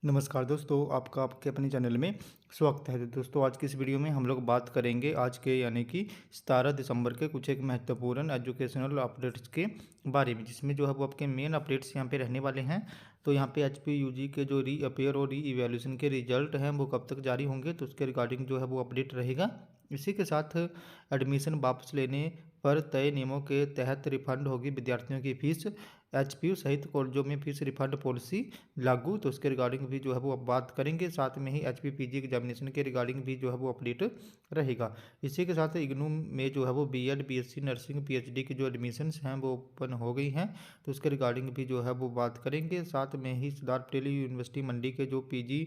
नमस्कार दोस्तों, आपका आपके अपने चैनल में स्वागत है। तो दोस्तों, आज की इस वीडियो में हम लोग बात करेंगे आज के यानी कि 17 दिसंबर के कुछ एक महत्वपूर्ण एजुकेशनल अपडेट्स के बारे में, जिसमें जो है वो आपके मेन अपडेट्स यहाँ पे रहने वाले हैं। तो यहाँ पे एचपी यूजी के जो री अपेयर और री इवैल्यूएशन के रिजल्ट हैं वो कब तक जारी होंगे, तो उसके रिगार्डिंग जो है वो अपडेट रहेगा। इसी के साथ एडमिशन वापस लेने पर तय नियमों के तहत रिफंड होगी विद्यार्थियों की फीस। एचपीयू सहित कॉलेजों में फीस रिफंड पॉलिसी लागू, तो उसके रिगार्डिंग भी जो है वो अब बात करेंगे। साथ में ही एचपी पीजी एग्जामिनेशन के रिगार्डिंग भी जो है वो अपडेट रहेगा। इसी के साथ इग्नू में जो है वो बीएड बीएससी नर्सिंग पीएचडी की जो एडमिशन्स हैं वो ओपन हो गई हैं, तो उसके रिगार्डिंग भी जो है वो बात करेंगे। साथ में ही सरदार पटेल यूनिवर्सिटी मंडी के जो पीजी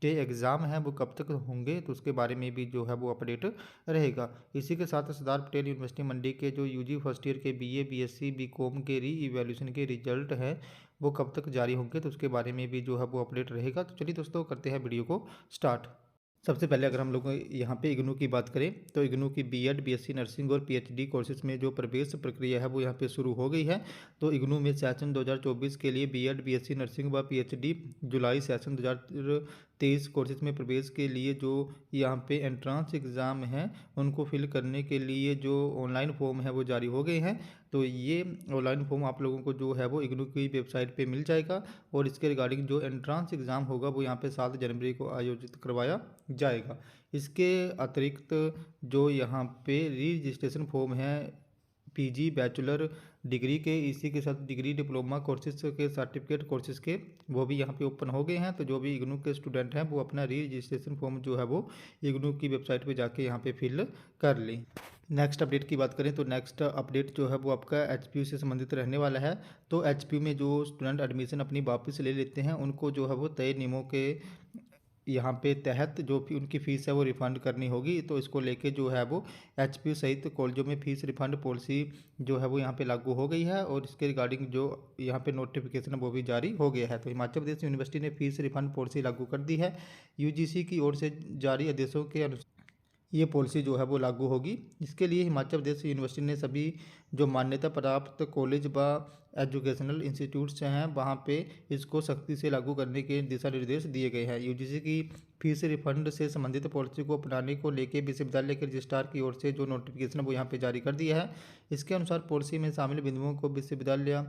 के एग्ज़ाम हैं वो कब तक होंगे, तो उसके बारे में भी जो है वो अपडेट रहेगा। इसी के साथ सरदार पटेल यूनिवर्सिटी मंडी के जो यूजी फर्स्ट ईयर के बीए बीएससी बीकॉम के री इवैल्यूएशन के रिजल्ट हैं वो कब तक जारी होंगे, तो उसके बारे में भी जो है वो अपडेट रहेगा। तो चलिए दोस्तों, करते हैं वीडियो को स्टार्ट। सबसे पहले अगर हम लोग यहाँ पे इग्नू की बात करें, तो इग्नू की बीएड बीएससी नर्सिंग और पीएचडी कोर्सेज में जो प्रवेश प्रक्रिया है वो यहाँ पे शुरू हो गई है। तो इग्नू में सेशन 2024 के लिए बीएड बीएससी नर्सिंग व पीएचडी जुलाई सेशन 2023 कोर्सेज में प्रवेश के लिए जो यहाँ पे एंट्रांस एग्ज़ाम हैं उनको फिल करने के लिए जो ऑनलाइन फॉर्म है वो जारी हो गए हैं। तो ये ऑनलाइन फॉर्म आप लोगों को जो है वो इग्नू की वेबसाइट पे मिल जाएगा, और इसके रिगार्डिंग जो एंट्रांस एग्ज़ाम होगा वो यहाँ पे 7 जनवरी को आयोजित करवाया जाएगा। इसके अतिरिक्त जो यहाँ पे री रजिस्ट्रेशन फॉर्म है पीजी बैचलर डिग्री के, इसी के साथ डिग्री डिप्लोमा कोर्सेज के सर्टिफिकेट कोर्सेज के, वो भी यहाँ पे ओपन हो गए हैं। तो जो भी इग्नू के स्टूडेंट हैं वो अपना री रजिस्ट्रेशन फॉर्म जो है वो इग्नू की वेबसाइट पे जाके यहाँ पे फिल कर लें। नेक्स्ट अपडेट की बात करें तो नेक्स्ट अपडेट जो है वो आपका एचपीयू से संबंधित रहने वाला है। तो एचपीयू में जो स्टूडेंट एडमिशन अपनी वापस ले लेते हैं उनको जो है वो तय नियमों के यहाँ पे तहत जो भी उनकी फ़ीस है वो रिफ़ंड करनी होगी। तो इसको लेके जो है वो एचपीयू सहित कॉलेजों में फ़ीस रिफ़ंड पॉलिसी जो है वो यहाँ पे लागू हो गई है, और इसके रिगार्डिंग जो यहाँ पे नोटिफिकेशन है वो भी जारी हो गया है। तो हिमाचल प्रदेश यूनिवर्सिटी ने फ़ीस रिफ़ंड पॉलिसी लागू कर दी है। यूजीसी की ओर से जारी आदेशों के अनुसार ये पॉलिसी जो है वो लागू होगी। इसके लिए हिमाचल प्रदेश यूनिवर्सिटी ने सभी जो मान्यता प्राप्त कॉलेज व एजुकेशनल इंस्टीट्यूट्स हैं वहाँ पे इसको सख्ती से लागू करने के दिशा निर्देश दिए गए हैं। यूजीसी की फीस रिफंड से संबंधित पॉलिसी को अपनाने को लेकर विश्वविद्यालय के रजिस्ट्रार की ओर से जो नोटिफिकेशन वो यहाँ पे जारी कर दिया है। इसके अनुसार पॉलिसी में शामिल बिंदुओं को विश्वविद्यालय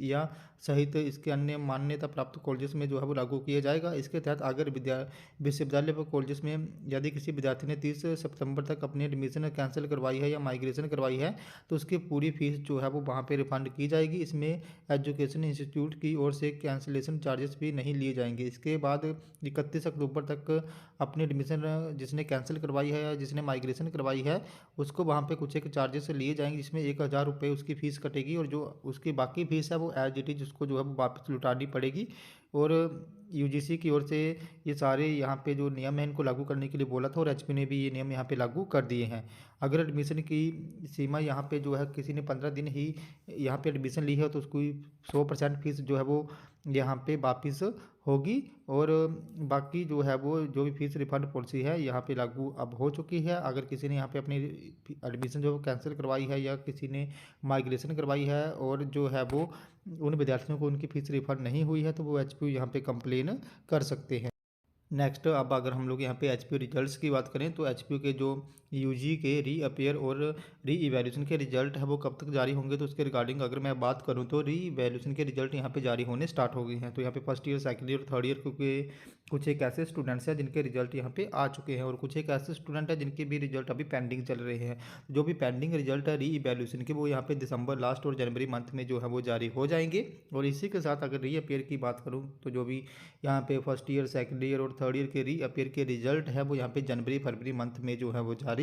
या सहित इसके अन्य मान्यता प्राप्त कॉलेजेस में जो है वो लागू किया जाएगा। इसके तहत अगर विश्वविद्यालय व कॉलेजेस में यदि किसी विद्यार्थी ने 30 सितंबर तक अपनी एडमिशन कैंसिल करवाई है या माइग्रेशन करवाई है तो उसकी पूरी फीस जो है वो वहाँ पे रिफंड की जाएगी। इसमें एजुकेशन इंस्टीट्यूट की ओर से कैंसिलेशन चार्जेस भी नहीं लिए जाएंगे। इसके बाद 31 अक्टूबर तक अपनी एडमिशन जिसने कैंसिल करवाई है या जिसने माइग्रेशन करवाई है उसको वहाँ पे कुछ एक चार्जेस लिए जाएंगे, जिसमें 1000 रुपये उसकी फ़ीस कटेगी, और जो उसकी बाकी फ़ीस है वो एज इट इज़ उसको जो है वो वापस लौटानी पड़ेगी। और यूजीसी की ओर से ये सारे यहाँ पे जो नियम हैं इनको लागू करने के लिए बोला था, और एचपी ने भी ये नियम यहाँ पे लागू कर दिए हैं। अगर एडमिशन की सीमा यहाँ पे जो है किसी ने 15 दिन ही यहाँ पे एडमिशन ली है तो उसको 100% फीस जो है वो यहाँ पे वापस होगी, और बाकी जो है वो जो भी फीस रिफंड पॉलिसी है यहाँ पे लागू अब हो चुकी है। अगर किसी ने यहाँ पे अपनी एडमिशन जो कैंसिल करवाई है या किसी ने माइग्रेशन करवाई है और जो है वो उन विद्यार्थियों को उनकी फीस रिफंड नहीं हुई है तो वो एचपीयू यहाँ पे कंप्लेन कर सकते हैं। नेक्स्ट, अब अगर हम लोग यहाँ पे एचपीयू रिजल्ट्स की बात करें तो एचपीयू के जो यूजी के री अपेयर और री इवैल्यूएशन के रिजल्ट है वो कब तक जारी होंगे, तो उसके रिगार्डिंग अगर मैं बात करूँ तो री इवैल्यूएशन के रिजल्ट यहाँ पे जारी होने स्टार्ट हो गए हैं। तो यहाँ पे first year second year third year क्योंकि कुछ एक ऐसे स्टूडेंट्स हैं जिनके रिजल्ट यहाँ पे आ चुके हैं, और कुछ एक ऐसे स्टूडेंट हैं जिनके भी रिजल्ट अभी पेंडिंग चल रहे हैं। जो भी पेंडिंग रिजल्ट है री इवैल्यूएशन के वो यहाँ पे दिसंबर लास्ट और जनवरी मंथ में जो है वो जारी हो जाएंगे। और इसी के साथ अगर री अपेयर की बात करूँ तो जो भी यहाँ पे फर्स्ट ईयर सेकंड ईयर और थर्ड ईयर के री अपेयर के रिजल्ट है वो यहाँ पे जनवरी फरवरी मंथ में जो है वो जारी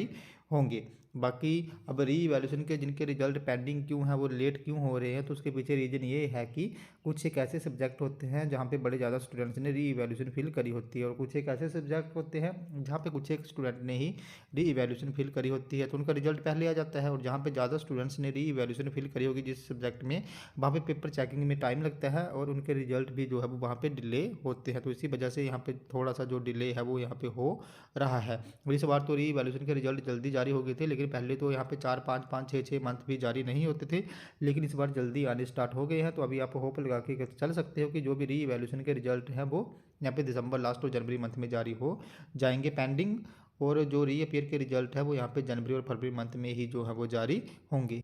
होंगे। बाकी अब री इवैल्यूएशन के जिनके रिजल्ट पेंडिंग क्यों हैं, वो लेट क्यों हो रहे हैं, तो उसके पीछे रीज़न ये है कि कुछ एक ऐसे सब्जेक्ट होते हैं जहाँ पे बड़े ज़्यादा स्टूडेंट्स ने री इवैल्यूएशन फिल करी होती है, और कुछ एक ऐसे सब्जेक्ट होते हैं जहाँ पे कुछ एक स्टूडेंट ने ही री इवैल्यूएशन फिल करी होती है तो उनका रिजल्ट पहले आ जाता है। और जहाँ पे ज़्यादा स्टूडेंट्स ने री इवैल्यूएशन फिल करी होगी जिस सब्जेक्ट में, वहाँ पे पेपर चेकिंग में टाइम लगता है और उनके रिजल्ट भी जो है वो वहाँ पे डिले होते हैं। तो इसी वजह से यहाँ पे थोड़ा सा जो डिले है वो यहाँ पे हो रहा है, और इस बार तो री इवैल्यूएशन के रिजल्ट जल्दी जारी हो गए थे, लेकिन पहले तो यहाँ पे 4, 5, 5, 6 मंथ भी जारी नहीं होते थे, लेकिन इस बार जल्दी आने स्टार्ट हो गए हैं। तो अभी आप होप लगा के चल सकते हो कि जो भी री इवैल्यूएशन के रिजल्ट हैं वो यहाँ पे दिसंबर लास्ट और जनवरी मंथ में जारी हो जाएंगे पेंडिंग, और जो रीअपियर के रिजल्ट है वो यहाँ पे जनवरी और फरवरी मंथ में ही जो है वो जारी होंगे।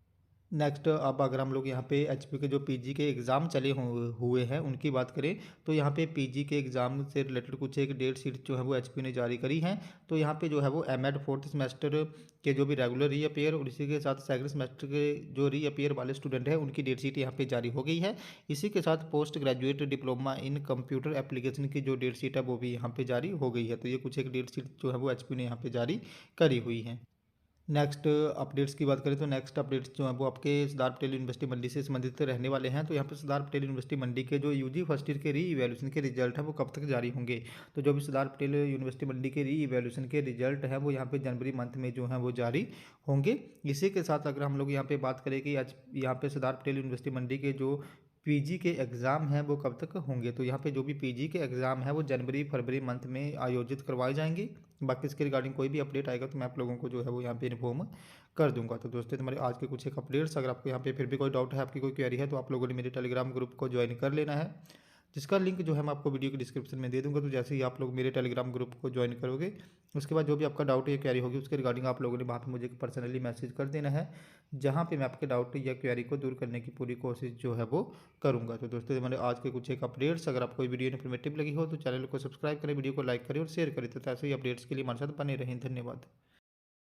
नेक्स्ट, अब अगर हम लोग यहाँ पे एचपी के जो पीजी के एग्ज़ाम चले हुए हैं उनकी बात करें, तो यहाँ पे पीजी के एग्ज़ाम से रिलेटेड कुछ एक डेट शीट जो है वो एचपी ने जारी करी हैं। तो यहाँ पे जो है वो एमएड फोर्थ सेमेस्टर के जो भी रेगुलर रीअपियर और इसी के साथ सेकंड सेमेस्टर के जो रीअपियर वाले स्टूडेंट हैं उनकी डेट शीट यहाँ पे जारी हो गई है। इसी के साथ post graduate diploma in computer application की जो डेट शीट है वो भी यहाँ पे जारी हो गई है। तो ये कुछ एक डेट शीट जो है वो एचपी ने यहाँ पे जारी करी हुई है। नेक्स्ट अपडेट्स की बात करें तो नेक्स्ट अपडेट्स जो हैं वो आपके सरदार पटेल यूनिवर्सिटी मंडी से संबंधित रहने वाले हैं। तो यहाँ पे सरदार पटेल यूनिवर्सिटी मंडी के जो यूजी फर्स्ट ईयर के री इवैल्यूएशन के रिजल्ट है वो कब तक जारी होंगे। तो जो भी सरदार पटेल यूनिवर्सिटी मंडी के री इवैल्यूएशन के रिजल्ट है वो यहाँ पे जनवरी मंथ में जो है वो जारी होंगे। इसी के साथ अगर हम लोग यहाँ पे बात करें कि आज यहाँ पे सरदार पटेल यूनिवर्सिटी मंडी के जो पीजी के एग्ज़ाम हैं वो कब तक होंगे। तो यहाँ पे जो भी पीजी के एग्ज़ाम है वो जनवरी फरवरी मंथ में आयोजित करवाए जाएंगे। बाकी इसके रिगार्डिंग कोई भी अपडेट आएगा तो मैं आप लोगों को जो है वो यहाँ पे इन्फॉर्म कर दूंगा। तो दोस्तों तुम्हारे आज के कुछ एक अपडेट्स, अगर आपको यहाँ पे फिर भी कोई डाउट है, आपकी कोई क्वेरी है, तो आप लोगों ने मेरे टेलीग्राम ग्रुप को ज्वाइन कर लेना है, जिसका लिंक जो है मैं आपको वीडियो के डिस्क्रिप्शन में दे दूंगा। तो जैसे ही आप लोग मेरे टेलीग्राम ग्रुप को ज्वाइन करोगे उसके बाद जो भी आपका डाउट या क्वेरी होगी उसके रिगार्डिंग आप लोगों ने वहाँ पे मुझे पर्सनली मैसेज कर देना है, जहाँ पे मैं आपके डाउट या क्वेरी को दूर करने की पूरी कोशिश जो है वो करूँगा। तो दोस्तों हमारे आज के कुछ एक अपडेट्स, अगर आपको वीडियो इन्फॉर्मेटिव लगी हो तो चैनल को सब्सक्राइब करें, वीडियो को लाइक करें और शेयर करें। तो ऐसे ही अपडेट्स के लिए हमारे साथ बने रहें। धन्यवाद।